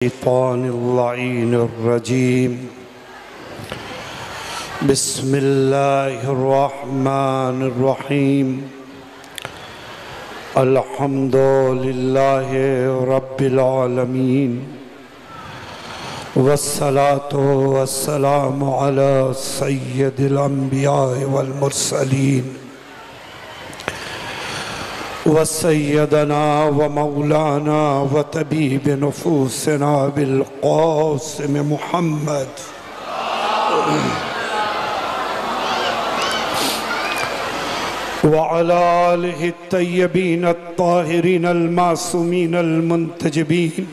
الشيطان اللعين الرجيم. بسم الله الرحمن الرحيم. الحمد لله رب العالمين، والصلاة والسلام على سيد الأنبياء والمرسلين وسيدنا ومولانا وطبيب نفوسنا بالقاسم محمد وعلى آله الطيبين الطاهرين المعصومين المنتجبين،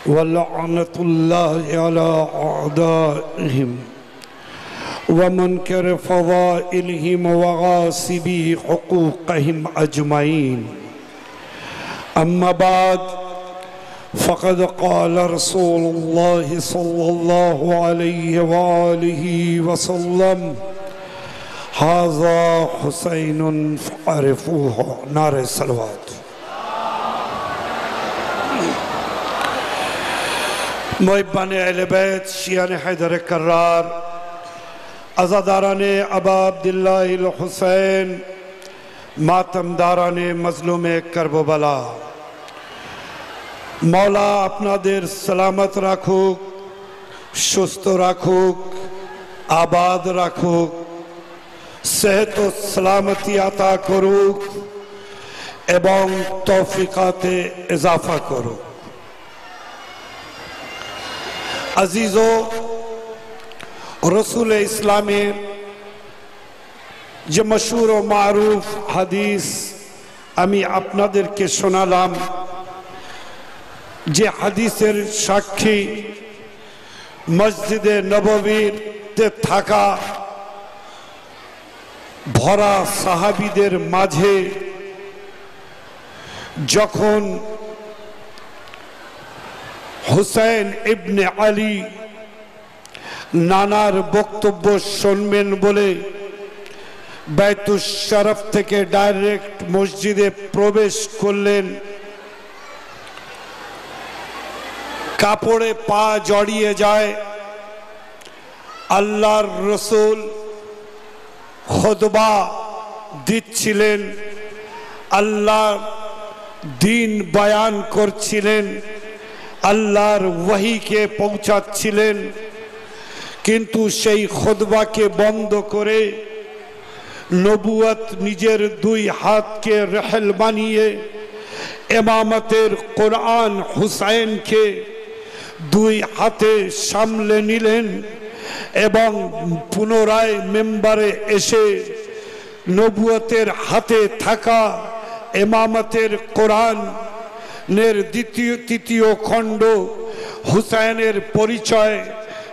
ولعنة الله على أعدائهم ومنكر فضائلهم وغاصبي حقوقهم أجمعين. أما بعد، فقد قال رسول الله صلى الله عليه وآله وسلم: هذا حسين فعرفوه. نعرہ صلوات. محبان اہل بیت، شیعان حیدر کرار، عزاداران ابا عبداللہ الحسین، মাতমদারানে মজলুমে কারবালা, মওলা আপনাদের সালামত রাখুক, সুস্থ রাখুক, আবাদ রাখুক, সেহত ও সালামতি আতা করুক এবং তৌফিকাতে ইজাফা করুক। আজিজো, रसूल इस्लामे जे मशहूर और मारूफ हदीस आमी आपनादेरके शोनालाम, जे हदीसेर साक्षी मस्जिदे नबवीते थाका भरा साहाबीदेर माझे जखन हुसैन इब्ने आली नानार बक्तव्य शुनबेन बोले बैतुश शरफ थेके डायरेक्ट मस्जिदे प्रवेश करलेन। कापड़े पा जड़िए जाए। आल्लाहर रसूल खुतबा दिच्छिलेन, आल्लाहर दीन बयान करछिलेन, आल्लाहर वही के पौंछाच्छिलेन। किन्तु सेई खुतबाके बंद करे नबुवत निजेर दुई हाथ के रहल बानिए इमामतेर कुरान हुसैन के दुई हाथे सामले निलेन एवं पुनराय मेम्बारे एसे नबुवतेर हाथे थाका इमामतेर कुरान नेर द्वितीय तृतीय खंड हुसैनेर परिचय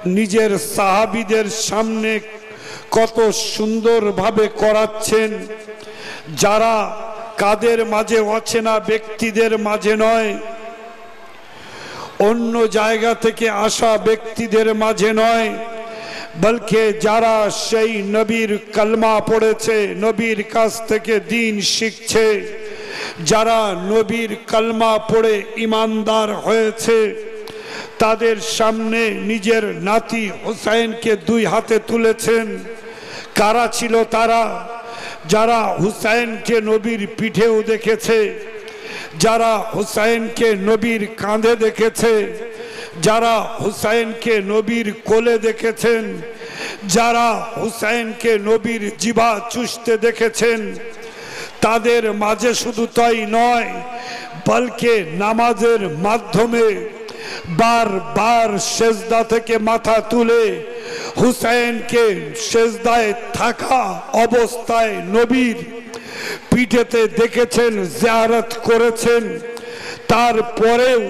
निजेर साहाबीदेर सामने कत सुंदर भावे कराच्छेन, जारा कादेर माझे अचेना व्यक्तिदेर माझे नय, अन्य जायगा थेके आसा व्यक्तिदेर माझे नय, बल्कि जारा सेई नबीर कलमा पड़ेछे, नबीर काछ थेके दीन शिखछे, जारा नबीर कलमा पड़े ईमानदार हयेछे, तादेर सामने निजेर नाती हुसैन के दुई हाथे तुलेछेन। कारा छिलो तारा? जारा हुसैन के नबीर पीठेও देखेছে, जारा हुसैन के नबीर कांधे देखेছে, जारा हुसैन के नबीर कोले देखेছেন, जारा हुसैन के नबीर जिभा चुषते देखेছেন, तादेर माझे शुधु ताई नय, बल्कि नामाजेर माध्यमे बार बार सेजदा थेके माथा तुले हुसैन के सेजदाय थाका अवस्थाय नबीर पीठेते देखेছেন, जियारत करेছেন। तारपरेও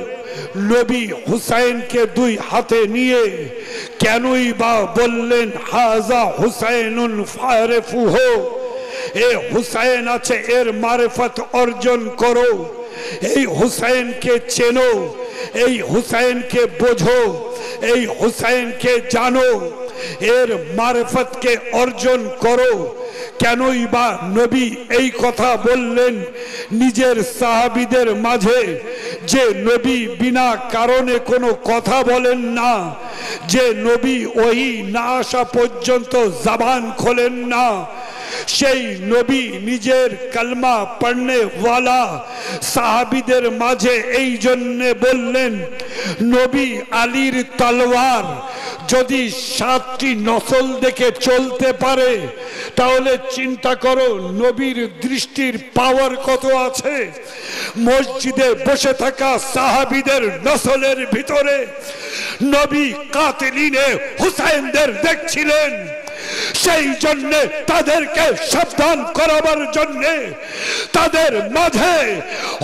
नबी हुसैन के दुई हाथे निये केनई बा बोललेन हाजा हुसैनुन फारिफुहु, ए हुसैन आछे एर मारिफत अर्जन करो, এই हुसैन के चेनो, এই हुसैन के बोझो, এই हुसैन के जानो, एर मारिफत के अर्जन करो। কেনই বা নবী এই কথা বললেন নিজের সাহাবীদের মাঝে যে নবী বিনা কারণে কোনো কথা বলেন না, যে নবী ওহী না আসা পর্যন্ত জবান খোলেন না, সেই নবী নিজের কালমা পড়নে ওয়ালা সাহাবীদের মাঝে এই জন্য বললেন নবী আলীর তলোয়ার যদি 7টি নসল দেখে চলতে পারে তাহলে চিন্তা করো নবীর দৃষ্টির পাওয়ার কত আছে। মসজিদে বসে থাকা সাহাবীদের নসলের ভিতরে নবী কাতিলিনে হুসাইনদের দেখছিলেন, সেই জন্য তাদেরকে সাবধান করাবার জন্য তাদের মাঝে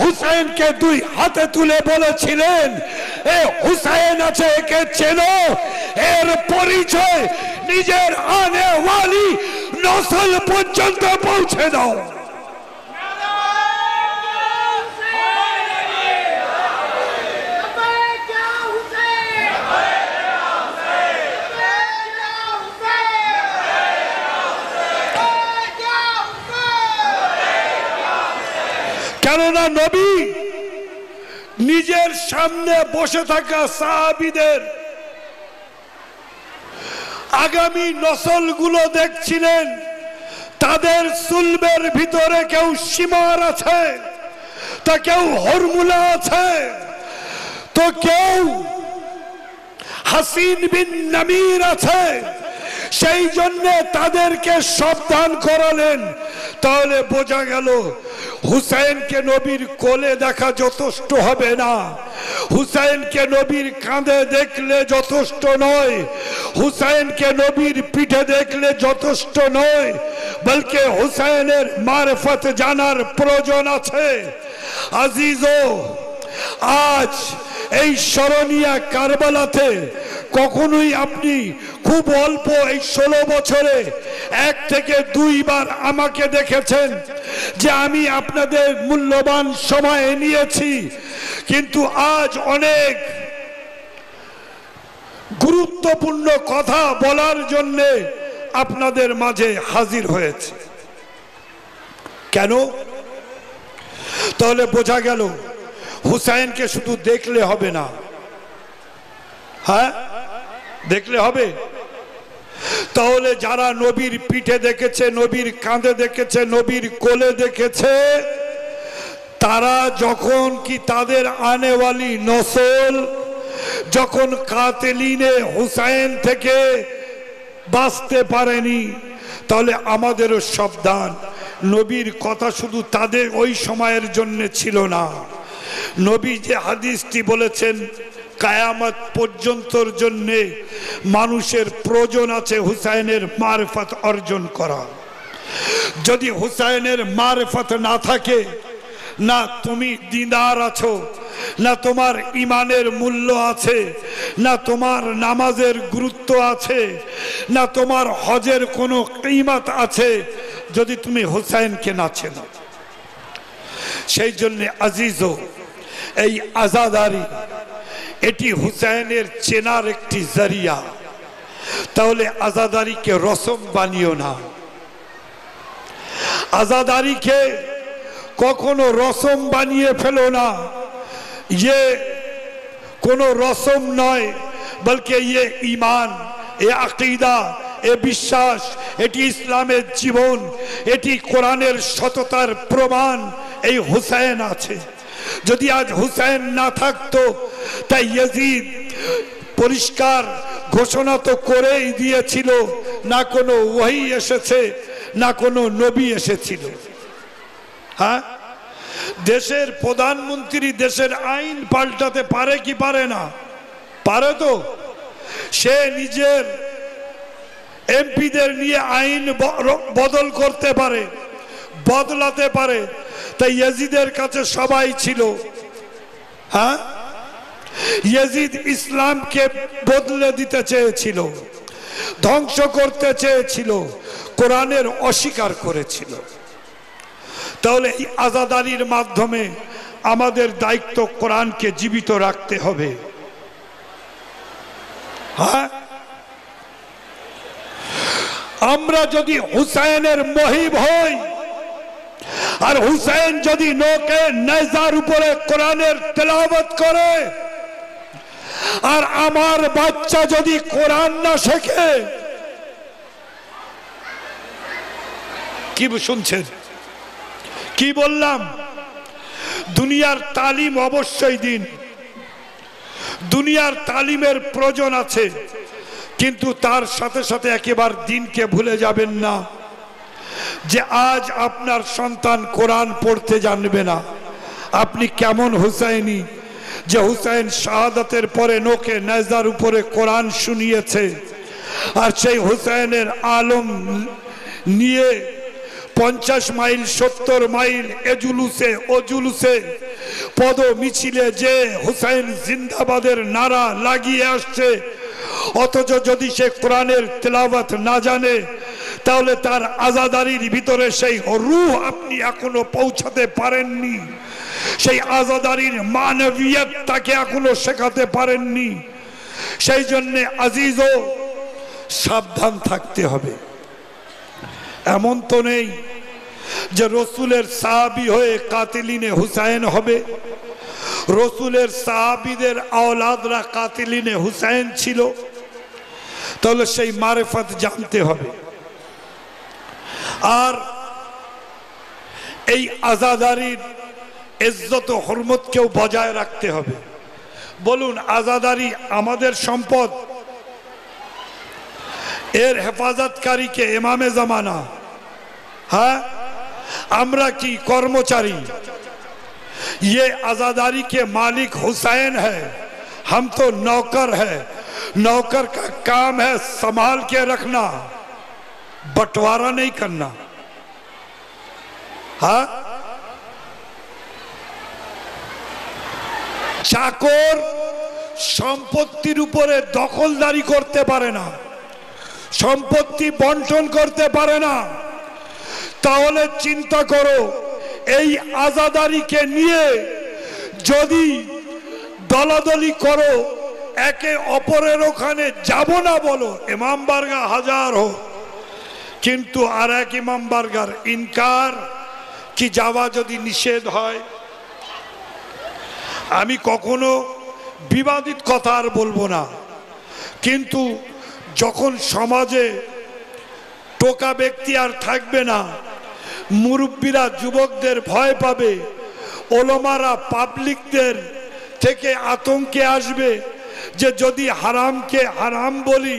হুসাইনকে 2 হাতে তুলে বলেছিলেন, এ হুসাইন আছে, একে চেনো, এর পরিচয় নিজের আনে ওয়ালি নসল পর্যন্ত পৌঁছে দাও। কেননা নবী নিজের সামনে বসে থাকা সাহাবীদের আগামী নসলগুলো দেখছিলেন, তাদের সুলবের ভিতরে কেউ সীমার আছে, তা কেউ হরমুলা আছে, তো কেউ হাসিন বিন নামির আছে, সেই জন্য তাদেরকে সাবধান করালেন। তাহলে বোঝা গেল হুসাইনকে নবীর কোলে দেখা যথেষ্ট হবে না, হুসাইনকে নবীর কাঁধে দেখলে যথেষ্ট নয়, হুসাইনকে নবীর পিঠে দেখলে যথেষ্ট নয়, বলকে হুসাইনের মারফত জানার প্রয়োজন আছে। আজিজো, আজ এই স্মরণীয় কারবালাতে কখনোই আপনি খুব অল্প এই 16 বছরে 1 থেকে 2 বার আমাকে দেখেছেন যে আমি আপনাদের মূল্যবান সময় নিয়েছি, কিন্তু আজ অনেক গুরুত্বপূর্ণ কথা বলার জন্য আপনাদের মাঝে হাজির হয়েছে। কেন? তাহলে বোঝা গেল হুসাইনকে শুধু দেখলে হবে না। হ্যাঁ, দেখলে হবে? তাহলে যারা নবীর পিঠে দেখেছে, নবীর কাঁধে দেখেছে, নবীর কোলে দেখেছে, তারা যখন কি তাদের আনেওয়ালি নসল যখন কাতিলিনে হুসাইন থেকে বাঁচতে পারেনি, তাহলে আমাদেরও সাবধান। নবীর কথা শুধু তাদের ওই সময়ের জন্য ছিল না, নবী যে হাদিসটি বলেছেন কায়ামত পর্যন্তর জন্য মানুষের প্রয়োজন আছে হুসাইনের মারফত অর্জন করা। যদি হুসাইনের মারফত না থাকে, না তুমি দিনদার আছো, না তোমার ইমানের মূল্য আছে, না তোমার নামাজের গুরুত্ব আছে, না তোমার হজের কোনো কিমত আছে, যদি তুমি হুসাইনকে না চেনো। সেই জন্য আজিজো, এই আজাদারি এটি হুসাইনের চেনার একটি জরিয়া। তাহলে আজাদারিকে রসম বানিও না, আজাদারিকে কখনো রসম বানিয়ে ফেলো না। ये কোনো রসম নয়, বলকে ये ईमान, এ আকিদা, এ বিশ্বাস, এটি ইসলামের জীবন, এটি কোরআনের সততার প্রমাণ এই হুসাইন আছে। যদি আজ হুসাইন না থাকতো, তাই ইয়াজিদ পরিষ্কার ঘোষণা তো করেই দিয়েছিল, না কোনো ওহী এসেছে, না কোনো নবী এসেছিল। হ্যাঁ, দেশের প্রধানমন্ত্রী দেশের আইন পাল্টাতে পারে কি পারে না? পারে তো। সে নিজের এমপিদের নিয়ে আইন বদল করতে পারে, বদলাতে পারে। তাই ইয়াজিদের কাছে সবাই ছিল। হ্যাঁ, ইয়াজিদ ইসলামকে বদলে দিতে চেয়েছিল, ধ্বংস করতে চেয়েছিল, কোরআনের অস্বীকার করেছিল। তাহলে এই আজাদারির মাধ্যমে আমাদের দায়িত্ব কোরআনকে জীবিত রাখতে হবে। হ্যাঁ, আমরা যদি হুসাইনের মহিব হই আর হুসাইন যদি নোকে নেজার উপরে কোরআনের তেলাওয়াত করে আর আমার বাচ্চা যদি কোরআন না শেখে, কি শুনছেন কি বললাম? দুনিয়ার তালিম অবশ্যই দিন, দুনিয়ার তালিমের প্রয়োজন আছে, কিন্তু তার সাথে সাথে একেবারে দিনকে ভুলে যাবেন না যে আজ আপনার সন্তান কোরআন পড়তে জানবে না। আপনি কেমন হুসাইনি যে হুসাইন শাহাদাতের পরে নোকে নেজার উপরে কোরআন শুনিয়েছে, আর সেই হুসাইনের আলম নিয়ে 50 মাইল 70 মাইল এজুলুসে ওজুলুসে পদ মিছিলে যে হুসাইন জিন্দাবাদের নারা লাগিয়ে আসছে, অথচ যদি সে কোরআনের তেলাওয়াত না জানে তাহলে তার আজাদারির ভিতরে সেই রূহ আপনি এখনো পৌঁছাতে পারেননি, সেই আজাদারির মানবিয়ত তাকে এখনো শেখাতে পারেননি। সেই জন্য আজিজ ও সাবধান থাকতে হবে। এমন তো নেই যে রসুলের সাহাবী হয়ে কাতিলিনে হুসাইন হবে, রসুলের সাহাবীদের আওলাদরা কাতিলিনে হুসাইন ছিল, তাহলে সেই মারিফত জানতে হবে। আর এই আজাদারির ইজ্জত ও হুরমতকেও বজায় রাখতে হবে। বলুন, আজাদারি আমাদের সম্পদ, এর হেফাজতকারীকে ইমামে জামানা, হ্যাঁ আমরা কি কর্মচারী? ये आजादारी के मालिक हुसैन है, हम तो नौकर है। नौकर का काम है संभाल के रखना, बंटवारा नहीं करना। हाँ, চাকর সম্পত্তির উপরে দখলদারি করতে পারে না, সম্পত্তি বন্টন করতে পারে না। তাহলে চিন্তা করো, এই আজাদারিকে নিয়ে যদি দলাদলি করো, একে অপরের ওখানে যাব না বলো, ইমাম বারগা হাজার হোক, কিন্তু আর এক ইমাম বারগার ইনকার কি যাওয়া যদি নিষেধ হয়। আমি কখনো বিবাদিত কথা আর বলবো না, কিন্তু যখন সমাজে টোকা ব্যক্তি আর থাকবে না, মুরব্বীরা যুবকদের ভয় পাবে, ওলামারা পাবলিকদের থেকে আতঙ্কে আসবে যে যদি হারামকে হারাম বলি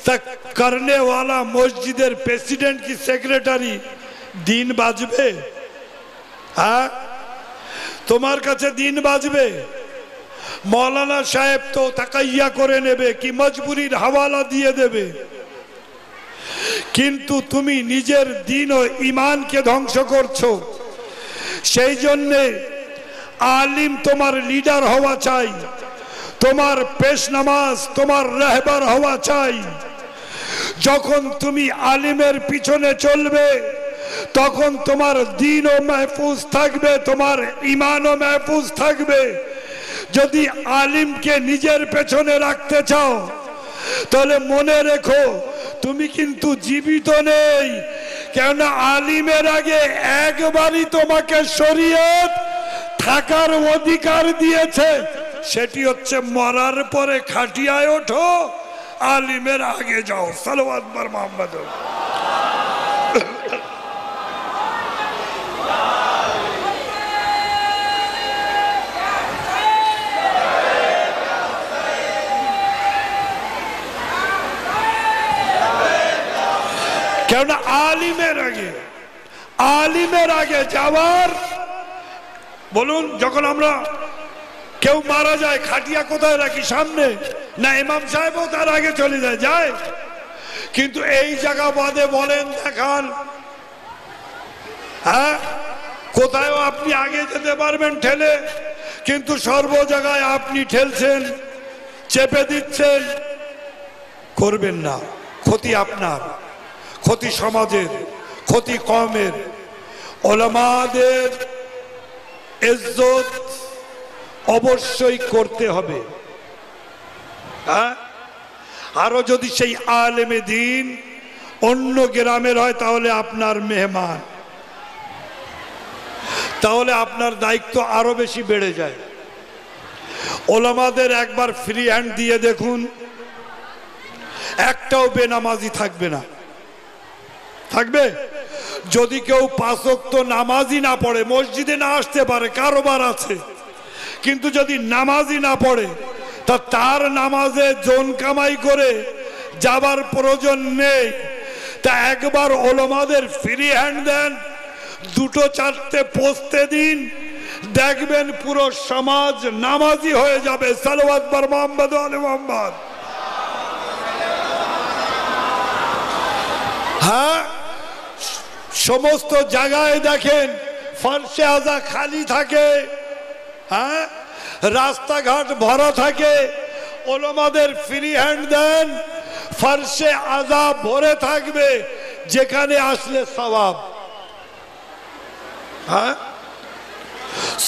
তা করনেওয়ালা মসজিদের প্রেসিডেন্ট কি সেক্রেটারি দিন বাজবে? হ্যাঁ, তোমার কাছে দিন বাজবে? মৌলানা সাহেব তো তাকাইয়া করে নেবে কি মজবুরির হাওয়ালা দিয়ে দেবে, কিন্তু তুমি নিজের দিন ও ইমানকে ধ্বংস করছো। সেই জন্যে আলিম তোমার লিডার হওয়া চাই, তোমার পেশ নামাজ তোমার রাহবার হওয়া চাই। যখন তুমি আলিমের পিছনে চলবে তখন তোমার দিনও মাহফুজ থাকবে, তোমার ইমানও মাহফুজ থাকবে। যদি আলিমকে নিজের পেছনে রাখতে চাও তাহলে মনে রেখো তুমি কিন্তু জীবিত নেই, কেননা আলিমের আগে একবারই তোমাকে শরীয়ত থাকার অধিকার দিয়েছে, সেটি হচ্ছে মরার পরে খাটিয়ায় ওঠো, আলিমের আগে যাও। সালাওয়াত বার মুহাম্মদ। কেননা আলিমের আগে যাওয়ার, বলুন যখন আমরা কেউ মারা যায় খাটিয়া কোথায় রাখি? সামনে না? ইমাম সাহেবও তার আগে চলে যায়। কিন্তু এই জায়গা বাদে বলেন দেখান, হ্যাঁ কোথায়ও আপনি আগে যেতে পারবেন ঠেলে, কিন্তু সর্ব জায়গায় আপনি ঠেলছেন, চেপে দিচ্ছেন। করবেন না, ক্ষতি আপনার, ক্ষতি সমাজের, ক্ষতি কওমের। ওলামাদের ইজ্জত অবশ্যই করতে হবে। হ্যাঁ, আরো যদি সেই আলেমে দ্বীন অন্য গ্রামের হয় তাহলে আপনার মেহমান, তাহলে আপনার দায়িত্ব আরো বেশি বেড়ে যায়। ওলামাদের একবার ফ্রি হ্যান্ড দিয়ে দেখুন, একটাও বেনামাজি থাকবে না। থাকবে? যদি কেউ 5 ওয়াক্ত নামাজই না পড়ে, মসজিদে না আসতে পারে, কারোবার আছে, কিন্তু যদি নামাজই না পড়ে, তা তার নামাজে জন কামাই করে যাবার প্রয়োজন নেই। তা একবার ওলামাদের ফ্রি হ্যান্ড দেন, 2-4টে পোস্তে দিন, দেখবেন পুরো সমাজ নামাজি হয়ে যাবে। সালাওয়াত বার মুহাম্মদ আলে মুহাম্মদ। হ্যাঁ, সমস্ত জায়গায় দেখেন ফরশে আযা খালি থাকে, হ্যাঁ, রাস্তাঘাট ভরা থাকে। ওলামাদের ফ্রি হ্যান্ড দেন, ফরশে আযা ভরে থাকবে, যেখানে আসলে সওয়াব। হ্যাঁ,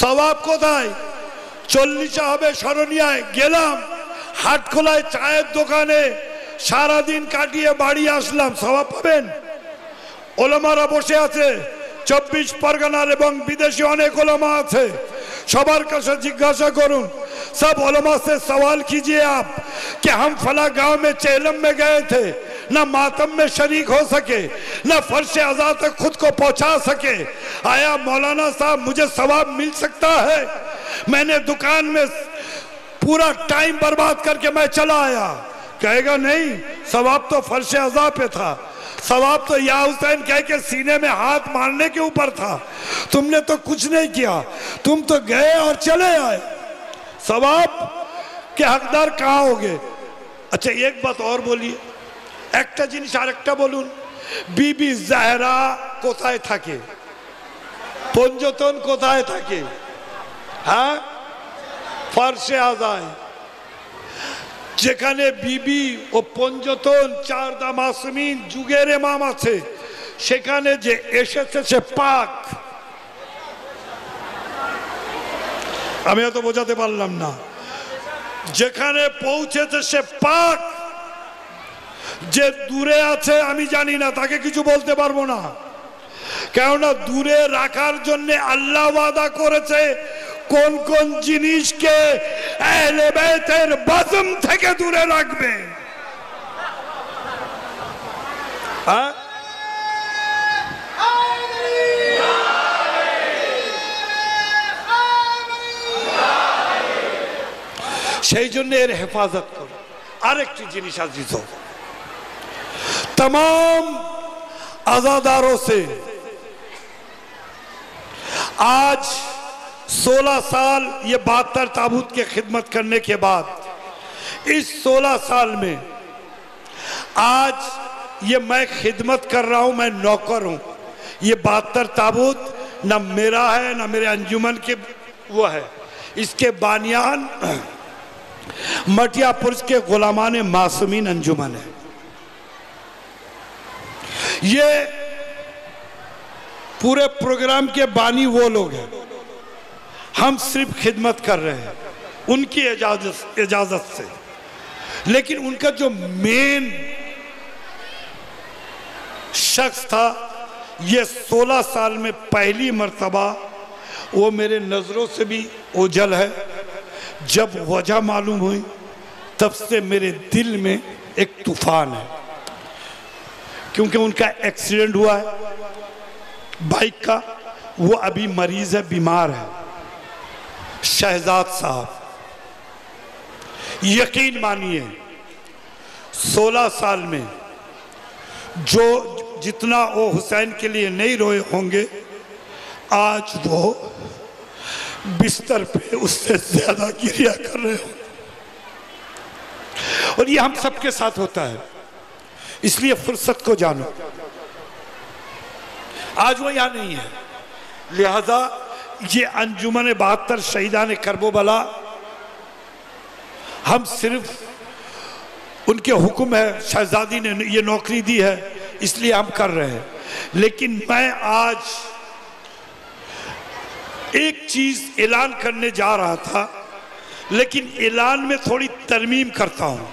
সওয়াব কোথায়? 40 হবে সরনিয়ায় গেলাম, হাটখোলায় চায়ের দোকানে সারাদিন কাটিয়ে বাড়ি আসলাম, সওয়াব পাবেন? ওলামারা বসে আছে 24 পরগনার এবং বিদেশি অনেক ওলামা আছে, সবার কাছে জিজ্ঞাসা করুন, सब उलमा से सवाल कीजिए आप कि हम फला गांव में चेलम में गए थे, ना मातम में शरीक हो सके, ना फर्श अज़ा तक खुद को पहुंचा सके, आया मौलाना साहब मुझे सवाब मिल सकता है? मैंने दुकान में पूरा टाइम बर्बाद करके मैं चला आया। कहेगा नहीं, सवाब तो फर्श अज़ा पे था, सवाब तो या हुसैन कह के सीने में हाथ मारने के ऊपर था, तुमने तो कुछ नहीं किया, तुम तो गए और चले आए, सवाब के हकदार कहाँ होगे? अच्छा एक बात और बोलिए, একটা জিনিস আরেকটা বলুন, বিবি জাহরা কোথায় থাকে? পঞ্জতন কোথায় থাকে? হ্যাঁ, ফারশে আযায়। যেখানে বিবি ও পঞ্জতন চারদা মাসুমিন যুগের ইমাম আছে, সেখানে যে এসেছে সে পাক। আমি এত বোঝাতে পারলাম না। যেখানে পৌঁছেছে সে পাক, যে দূরে আছে আমি জানি না, তাকে কিছু বলতে পারবো না, কেননা দূরে রাখার জন্য আল্লাহ ওয়াদা করেছে কোন কোন জিনিসকে আহলে বাইতের বজম থেকে দূরে রাখবে। হ্যাঁ, সেই জন্য এর হেফাজত করো। আরেকটি জিনিস আজিজ, तमाम आजादारों से आज 16 साल ये 72 ताबूत की खिदमत करने के बाद, इस 16 साल में आज ये मैं खिदमत कर रहा हूं, मैं नौकर हूं। ये 72 ताबूत ना मेरा है ना मेरे अंजुमन के वो है, इसके बानियान मटियापुर के गुलामान मासूमीन अंजुमन है। ये पूरे प्रोग्राम के बानी वो लोग हैं, हम सिर्फ खिदमत कर रहे हैं उनकी इजाजत से। लेकिन उनका जो मेन शख्स था, ये 16 साल में पहली मर्तबा वो मेरे नजरों से भी ओझल है। जब वजह मालूम हुई तब से मेरे दिल में एक तूफान है, क्योंकि उनका एक्सीडेंट हुआ है बाइक का, वो अभी मरीज है, बीमार है, शहजाद साहब। यकीन मानिए 16 साल में जो जितना वो हुसैन के लिए नहीं रोए होंगे, आज वो बिस्तर पे उससे ज्यादा गिरिया कर रहे हो। और ये हम सबके साथ होता है, इसलिए फुर्सत को जानो। आज वो यहाँ नहीं है, लिहाजा ये अंजुमन 72 शहीदान करबला, हम सिर्फ उनके हुक्म है, शहजादी ने ये नौकरी दी है इसलिए हम कर रहे हैं। लेकिन मैं आज एक चीज ऐलान करने जा रहा था, लेकिन ऐलान में थोड़ी तरमीम करता हूं।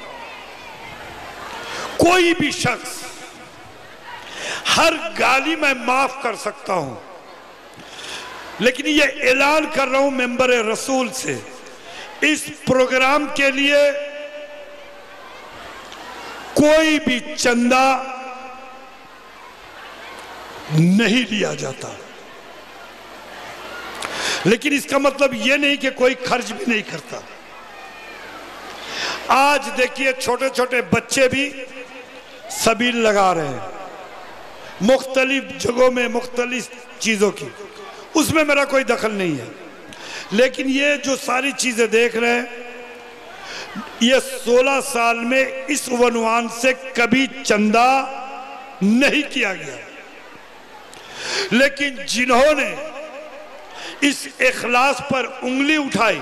कोई भी शख्स ہر گالی میں معاف کر سکتا ہوں، لیکن یہ اعلان کر رہا ہوں ممبر رسول سے، اس پروگرام کے لیے کوئی بھی چندہ نہیں لیا جاتا، لیکن اس کا مطلب یہ نہیں کہ کوئی خرچ بھی نہیں کرتا۔ آج دیکھیے چھوٹے چھوٹے بچے بھی سبیل لگا رہے ہیں مختلف جگہوں میں مختلف چیزوں کی، اس میں میرا کوئی دخل نہیں ہے، لیکن یہ جو ساری چیزیں دیکھ رہے ہیں یہ 16 سال میں اس عنوان سے کبھی چندہ نہیں کیا گیا، لیکن جنہوں نے اس اخلاص پر انگلی اٹھائی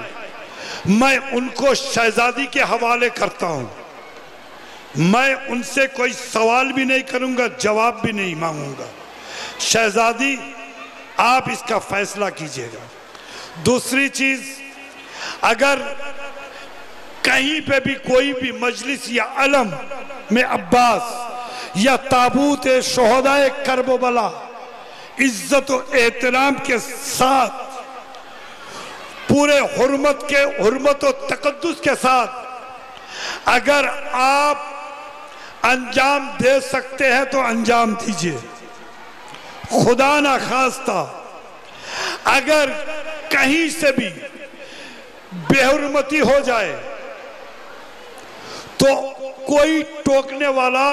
میں ان کو شہزادی کے حوالے کرتا ہوں، میں ان سے کوئی سوال بھی نہیں کروں گا، جواب بھی نہیں مانگوں گا، شہزادی آپ اس کا فیصلہ کیجئے گا۔ دوسری چیز، اگر کہیں پہ بھی کوئی بھی مجلس یا علم میں عباس یا تابوت شہداء کرب و بلا عزت و احترام کے ساتھ پورے حرمت و تقدس کے ساتھ اگر آپ انجام دے سکتے ہیں تو انجام دیجئے، خدا نہ خواستہ اگر کہیں سے بھی بے حرمتی ہو جائے تو کوئی ٹوکنے والا،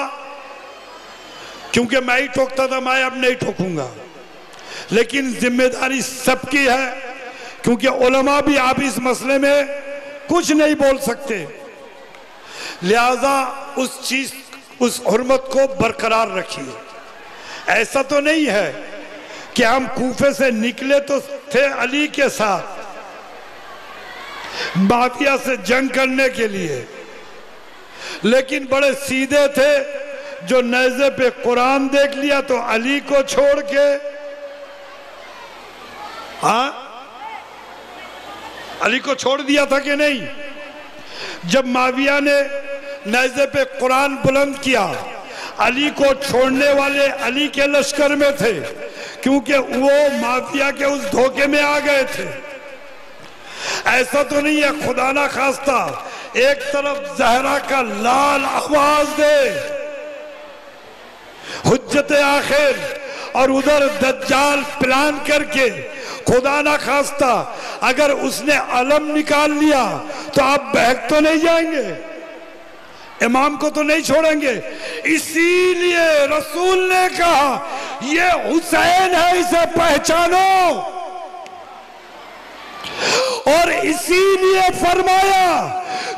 کیونکہ میں ہی ٹوکتا تھا میں اب نہیں ٹوکوں گا، لیکن ذمہ داری سب کی ہے، کیونکہ علماء بھی آپ اس مسئلے میں کچھ نہیں بول سکتے، لہذا اس حرمت کو برقرار رکھیے۔ ایسا تو نہیں ہے کہ ہم کوفے سے نکلے تو تھے علی کے ساتھ معاویہ سے جنگ کرنے کے لیے، لیکن بڑے سیدھے تھے، جو نیزے پہ قرآن دیکھ لیا تو علی کو چھوڑ کے، ہاں علی کو چھوڑ دیا تھا کہ نہیں؟ جب معاویہ نے نیزے پہ قرآن بلند کیا، علی کو چھوڑنے والے علی کے لشکر میں تھے، کیونکہ وہ معاویہ کے اس دھوکے میں آ گئے تھے۔ ایسا تو نہیں ہے خدا نہ خواستہ ایک طرف زہرا کا لال آواز دے حجت آخر اور ادھر دجال پلان کر کے، خدا نہ خواستہ اگر اس نے علم نکال لیا تو آپ بہک تو نہیں جائیں گے، امام کو تو نہیں چھوڑیں گے۔ اسی لیے رسول نے کہا یہ حسین ہے، اسے پہچانو، اور اسی لیے فرمایا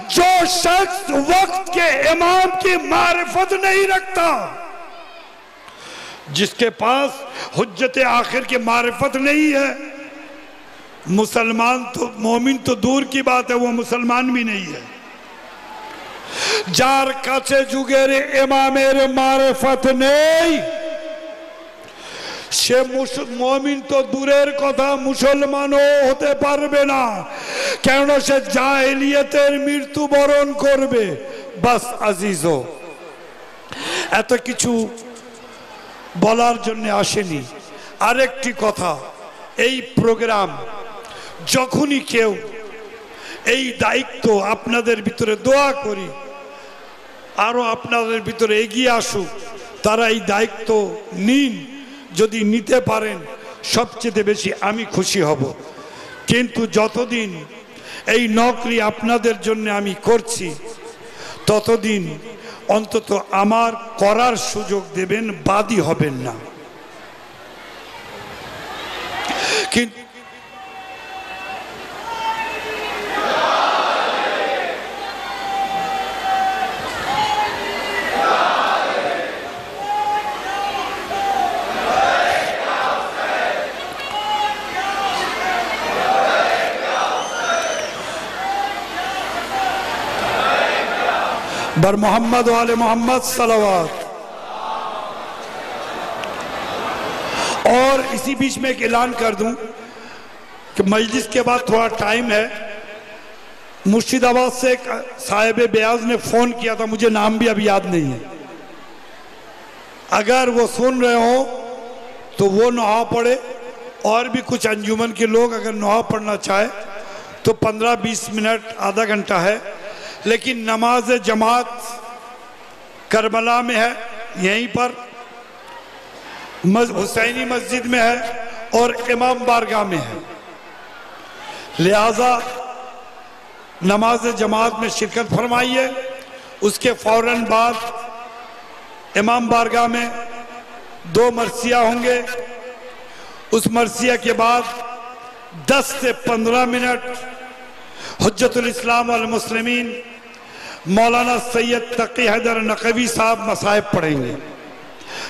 جو شخص وقت کے امام کی معرفت نہیں رکھتا، جس کے پاس حجت آخر کی معرفت نہیں ہے، مسلمان تو مومن تو دور کی بات ہے، وہ مسلمان بھی نہیں ہے۔ যার কাছে যুগের ইমামের মারিফত নেই সে মুমিন তো দূরের কথা মুসলমানও হতে পারবে না, কেন সে জাহেলিয়তের মৃত্যুবরণ করবে। বাস আজিজো, এত কিছু বলার জন্য আসেনি। আরেকটি কথা, এই প্রোগ্রাম যখনই কেউ এই দায়িত্ব আপনাদের ভিতরে দোয়া করি আরো আপনাদের ভিতরে এগিয়ে আসুক, তারা এই দায়িত্ব নিন, যদি নিতে পারেন সবচেয়ে বেশি আমি খুশি হব। কিন্তু যতদিন এই নকরি আপনাদের জন্য আমি করছি ততদিন অন্তত আমার করার সুযোগ দেবেন, বাদী হবেন না। কিন্তু बर मोहम्मद वाले मोहम्मद सलावत। और इसी बीच में एक ऐलान कर दूं कि मजलिस के बाद थोड़ा टाइम है, मुर्शिदाबाद से एक साहिब बेयाज ने फोन किया था, मुझे नाम भी अभी याद नहीं है, अगर वो सुन रहे हो तो वो नहा पढ़े, और भी कुछ अंजुमन के लोग अगर नहा पढ़ना चाहे तो 15-20 मिनट आधा घंटा है। लेकिन नमाज जमात करबला में है, यहीं पर हुसैनी मस्जिद में है और इमाम बारगाह में है, लिहाजा नमाज जमात में शिरकत फरमाइए। उसके फौरन बाद इमाम बारगाह में 2 मरसिया होंगे। उस मरसिया के बाद 10 से 15 मिनट हुज्जतुल इस्लाम वल मुस्लिमीन मौलाना सैयद तकी हैदर नकवी साहब मसाइब पढ़ेंगे।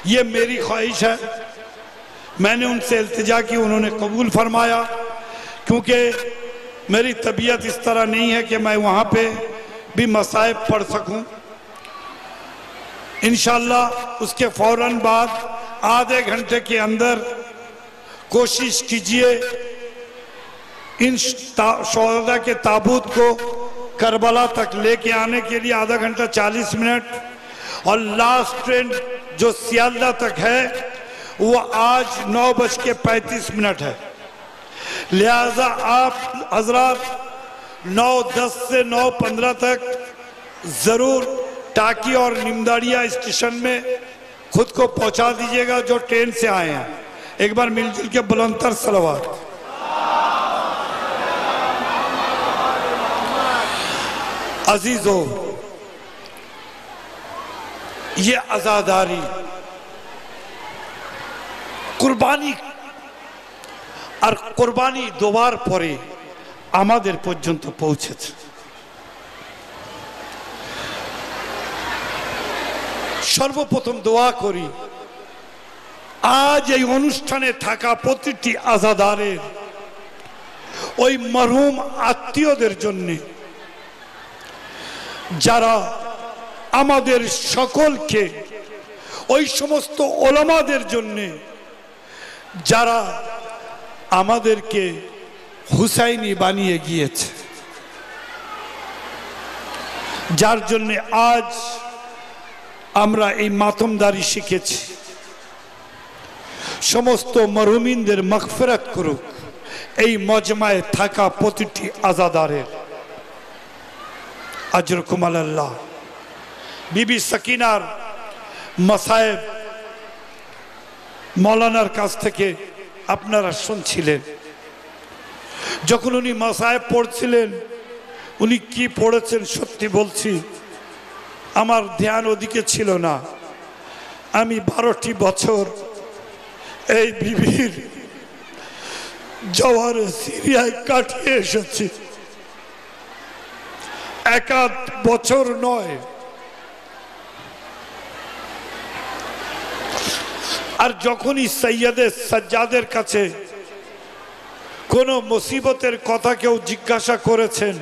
ये मेरी ख्वाहिश है, मैंने उनसे इल्तिजा की, उन्होंने कबूल फरमाया, क्योंकि मेरी तबीयत इस तरह नहीं है कि मैं वहाँ पे भी मसाइब पढ़ सकूं। इंशाअल्लाह उसके फौरन बाद आधे घंटे के अंदर कोशिश कीजिए इन शोहदा के ताबूत को करबला तक लेके आने के लिए, आधा घंटा 40 मिनट। और लास्ट ट्रेन जो सियालदा तक है वो आज 9:35 है। लिहाजा आप हजरात 9:10 से 9:15 तक जरूर टाकी और निमदाड़िया स्टेशन में खुद को पहुंचा दीजिएगा जो ट्रेन से आए हैं। एक बार मिलजुल के बुलंदतर सलवात। अजीजो, ये आजादारी कुरबानी আর কোরবানি দেওয়ার পরে আমাদের পর্যন্ত পৌঁছেছে। সর্বপ্রথম দোয়া করি আজ এই অনুষ্ঠানে থাকা প্রতিটি আজাদারের ওই মরহুম আত্মীয়দের জন্য, যারা আমাদের সকলকে, ওই সমস্ত ওলামাদের জন্য যারা আমাদেরকে হুসাইনি বানিয়ে গিয়েছে, যার জন্য আজ আমরা এই মাতমদারি শিখেছি, সমস্ত মরহুমিনদের মাগফিরাত করুক এই মজমায়ে থাকা প্রতিটি আজাদারের। আজরকুম আল্লাহ। বিবি সাকিনার মাসায়েব মৌলানার কাছ থেকে আপনারা শুনছিলেন। যখন উনি মাসায়েব পড়ছিলেন, উনি কি পড়েছেন সত্যি বলছি আমার ধ্যান ওদিকে ছিল না। আমি 12টি বছর এই বিবির জওয়ারে সিরিয়ায় কাটিয়ে এসেছি, 1 বছর নয়। আর যখনই সৈয়দে সাজ্জাদের কাছে কোনো মুসিবতের কথা কেউ জিজ্ঞাসা করেছেন,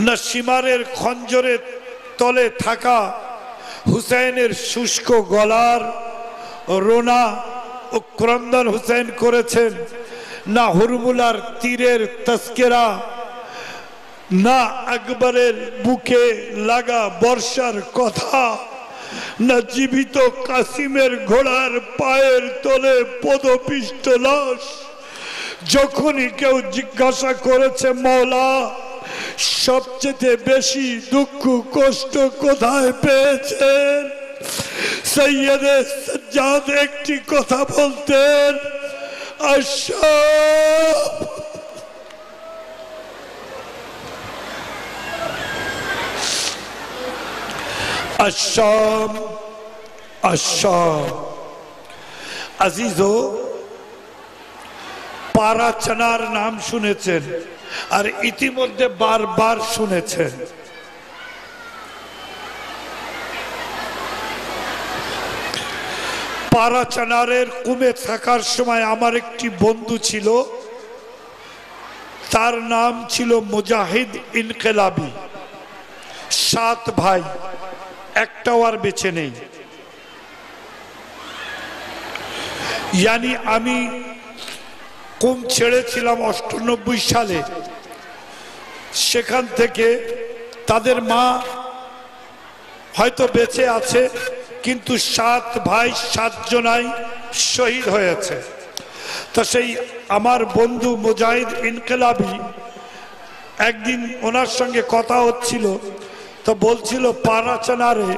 না সীমারের খঞ্জরের তলে থাকা হুসেনের শুষ্ক গলার রোনা ও ক্রন্দন হুসেন করেছেন, না হুরমুলার তীরের তস্কেরা, না আকবরের বুকে লাগা বর্ষার কথা, না জীবিত কাসিমের ঘোড়ার পায়ের তলে পদপিষ্ট লাশ। যখনই কেউ জিজ্ঞাসা করেছে মওলা সবচেয়ে বেশি দুঃখ কষ্ট কোথায় পেয়েছেন, সৈয়দে সাজ্জাদ একটি কথা বলতেন, আশাব আশাম আশাম। আজিজো, পারা চানার নাম শুনেছেন আর ইতিমধ্যে বারবার শুনেছেন। পারা চানারের কুমে থাকার সময় আমার একটি বন্ধু ছিল, তার নাম ছিল মুজাহিদ ইনকিলাবি। 7 ভাই, একটাও আর বেঁচে নেই। यानी আমি কুম ছেড়েছিলাম 98 সালে। সেখান থেকে তাদের মা হয়তো বেঁচে আছে, কিন্তু 7 ভাই 7 জনাই শহীদ হয়েছে। তো সেই আমার বন্ধু মুজাহিদ ইনকিলাবি, একদিন ওনার সঙ্গে কথা হচ্ছিল, তো বলছিল পারাচানারে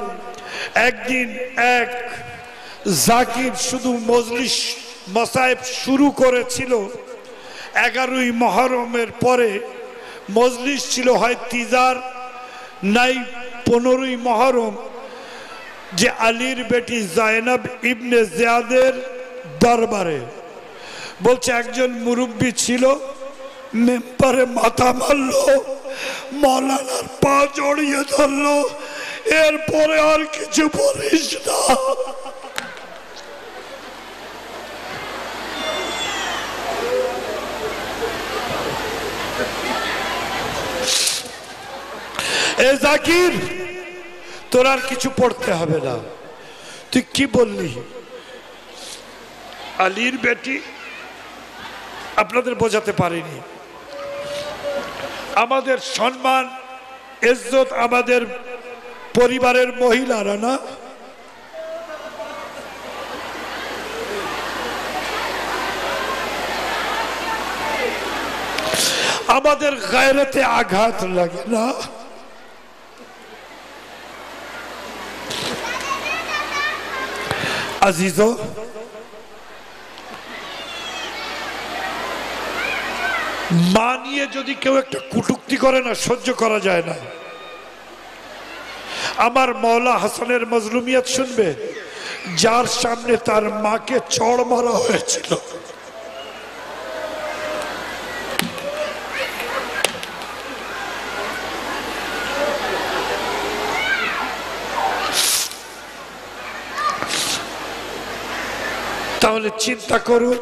একদিন এক জাকির শুধু মজলিস মাসায়েব শুরু করেছিল 11ই মুহররমের পরে, মজলিস ছিল হয় তিজার নাই 15ই মুহররম, যে আলীর বেটি জায়নাব ইবনে জিয়াদের দরবারে। বলছে একজন মুরব্বী ছিল, মেম্বারে মাথা মারলো, মৌলানার পা জড়িয়ে ধরলো, এরপরে আর কিছু বলিস না। এ জাকির, তোর আর কিছু পড়তে হবে না। তুই কি বললি? আলীর বেটি, আপনাদের বোঝাতে পারিনি। আমাদের সম্মান ইজ্জত আমাদের পরিবারের মহিলারা না, আমাদের গায়রতে আঘাত লাগে না। আজিজো, মা নিয়ে যদি কেউ একটা কটূক্তি করে না, সহ্য করা যায় না। আমার মৌলা হাসানের মজলুমিয়ত শুনবে, যার সামনে তার মাকে চড় মারা হয়েছিল, তাহলে চিন্তা করুন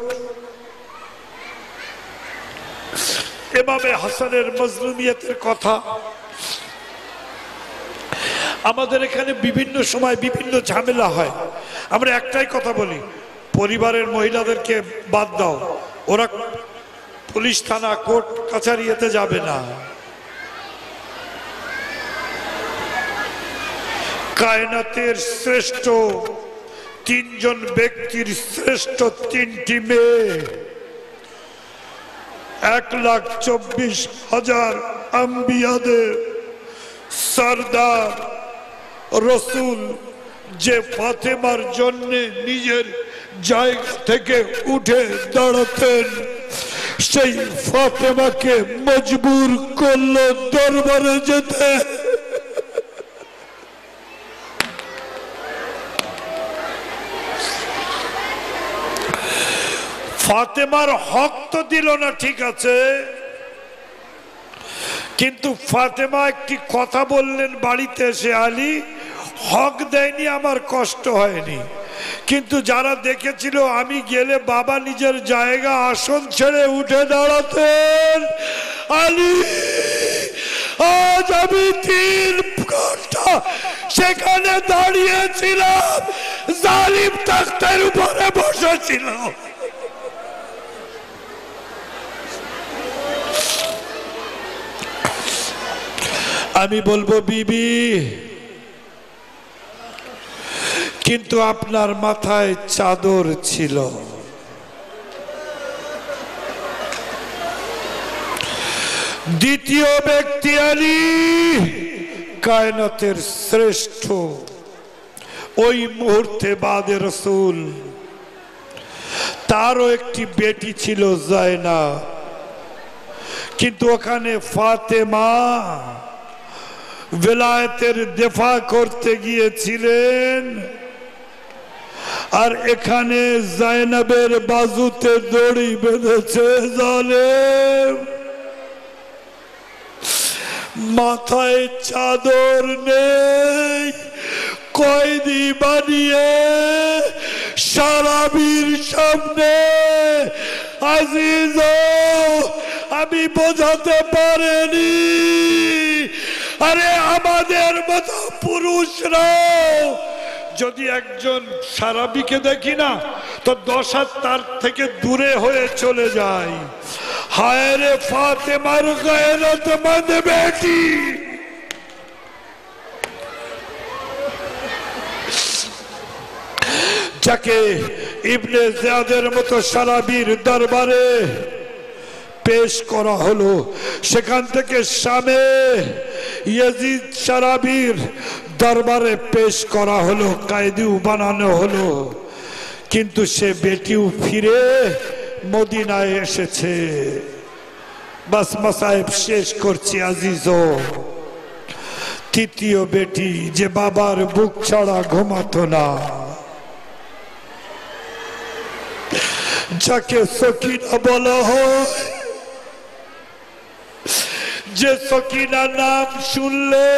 ইমামে হাসানের মজলুমিয়তের কথা। আমাদের এখানে বিভিন্ন সময় বিভিন্ন ঝামেলা হয়, আমরা একটাই কথা বলি, পরিবারের মহিলাদেরকে বাদ দাও, ওরা পুলিশ থানা কোর্ট কাছারি এতে যাবে না। কায়নাতের শ্রেষ্ঠ 3 জন ব্যক্তির শ্রেষ্ঠ 3টি মেয়ে, 1,24,000 আম্বিয়াদের সরদার রসুল, যে ফাতেমার জন্য নিজের জায়গা থেকে উঠে দাঁড়াতেন, সেই ফাতেমাকে মজবুর করলো দরবারে যেতে। ফাতেমার হক তো দিল না, ঠিক আছে, কিন্তু ফাতেমা একটি কথা বললেন বাড়িতে এসে, আলী হক দেয়নি, আমার কষ্ট হয়নি, কিন্তু যারা দেখেছিল আমি গেলে বাবা নিজের জায়গা আসন ছেড়ে উঠে দাঁড়াতেন, আলী আজ আমি 3 ঘন্টা সেখানে দাঁড়িয়েছিলাম, জালিম তাখতের উপরে বসেছিল। আমি বলবো বিবি, কিন্তু আপনার মাথায় চাদর ছিল। দ্বিতীয় ব্যক্তি আলী, কায়নাতের শ্রেষ্ঠ, ওই মুহূর্তে বাদে রসুল, তারও একটি বেটি ছিল জায়নাব, কিন্তু ওখানে ফাতেমা বেলায়েতের দেফা করতে গিয়েছিলেন, আর এখানে জায়নাবের বাজুতে দড়ি বেঁধেছে জালেম, মাথায় চাদর নেই, কয়েদি বানিয়ে সারাবির সামনে। আজিজ, আমি বোঝাতে পারিনি, আরে আমাদের মতো পুরুষরাও যদি একজন সারাবিকে দেখি না, তো 10 হাত তার থেকে দূরে হয়ে চলে যায়। হায় রে ফাতেমার গায়রতমন্দ বেটি, যাকে ইবনে জিয়াদের মতো সারাবির দরবারে পেশ করা হলো, সেখান থেকে শামে ইয়াজিদ সারাবির দরবারে পেশ করা হলো, কায়দিও বানানো হলো, কিন্তু সে বেটিও ফিরে মদিনায় এসেছে। বাস মাসায়েব শেষ করছি আজিজো। তৃতীয় বেটি যে বাবার বুক ছাড়া ঘুমাতো না, যাকে সকিনা বলা হয়, যে সকিনা নাম শুনলে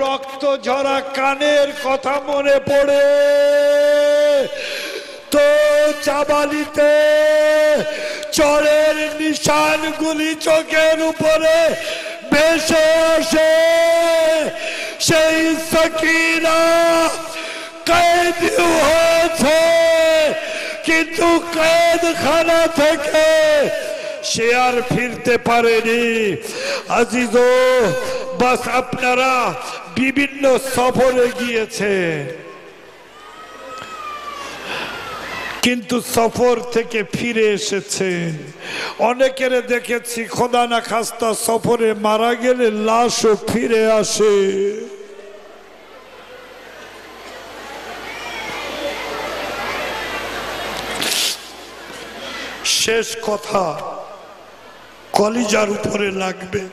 রক্ত ঝরা কানের কথা মনে পড়ে, তো চাবালিতে চরের নিশানগুলি চোখের উপরে ভেসে আসে, সেই সকিনা কয়েদ হয়েছে, কিন্তু কয়েদখানা থেকে সে আর ফিরতে পারেনি। আজিজো, বাস আপনারা বিভিন্ন সফরে গিয়েছেন, কিন্তু সফর থেকে ফিরে এসেছেন। অনেকের দেখেছি খোদা না খাস্তা সফরে মারা গেলে লাশও ফিরে আসে। শেষ কথা কলিজার উপরে লাগবে,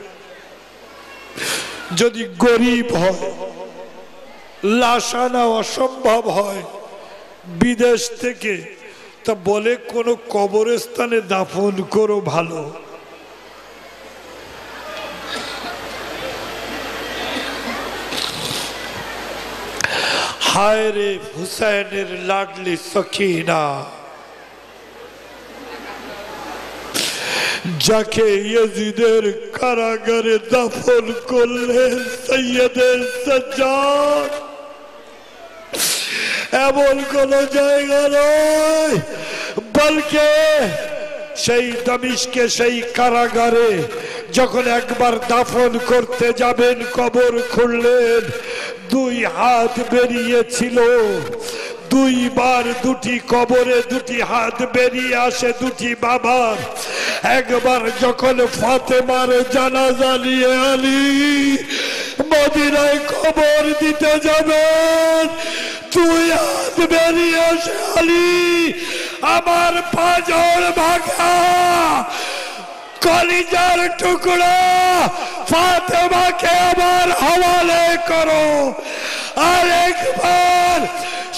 যদি গরিব হয়, লাশ আনা অসম্ভব হয় বিদেশ থেকে, তা বলে কোনো কবরস্থানে দাফন করো ভালো। হায় রে হুসাইনের লাডলি সকিনা, যাকে ইয়াজিদের কারাগারে দাফন করলেন সৈয়দের সাজ্জাদ। এমন কোন জায়গা নয়, বলকে সেই দামিশকে সেই কারাগারে যখন একবার দাফন করতে যাবেন, কবর খুললেন, দুই হাত বেরিয়েছিল। দুইবার দুটি কবরে দুটি হাত বেরিয়ে আসে দুটি বাবার। একবার যখন ফাতেমার জানাজা নিয়ে আলী মদিনায় কবর দিতে যাবেন, দুই হাত বেরিয়ে আসে আলী, আমার পাঁজর ভাঙা কলিজার টুকরা ফাতেমাকে আমার হওয়ালে করো। আর একবার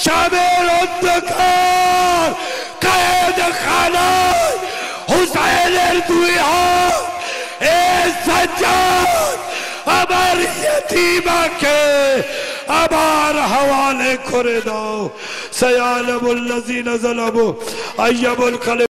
শামের অন্ধকার কায়েদখানায় হুসাইনের দুই হাত, এ সাজ্জাদ আমার ইয়তীমাকে আমার হওয়ালে করে দাও। সায়ালামুল লাযিনা যালামু আইয়াবুল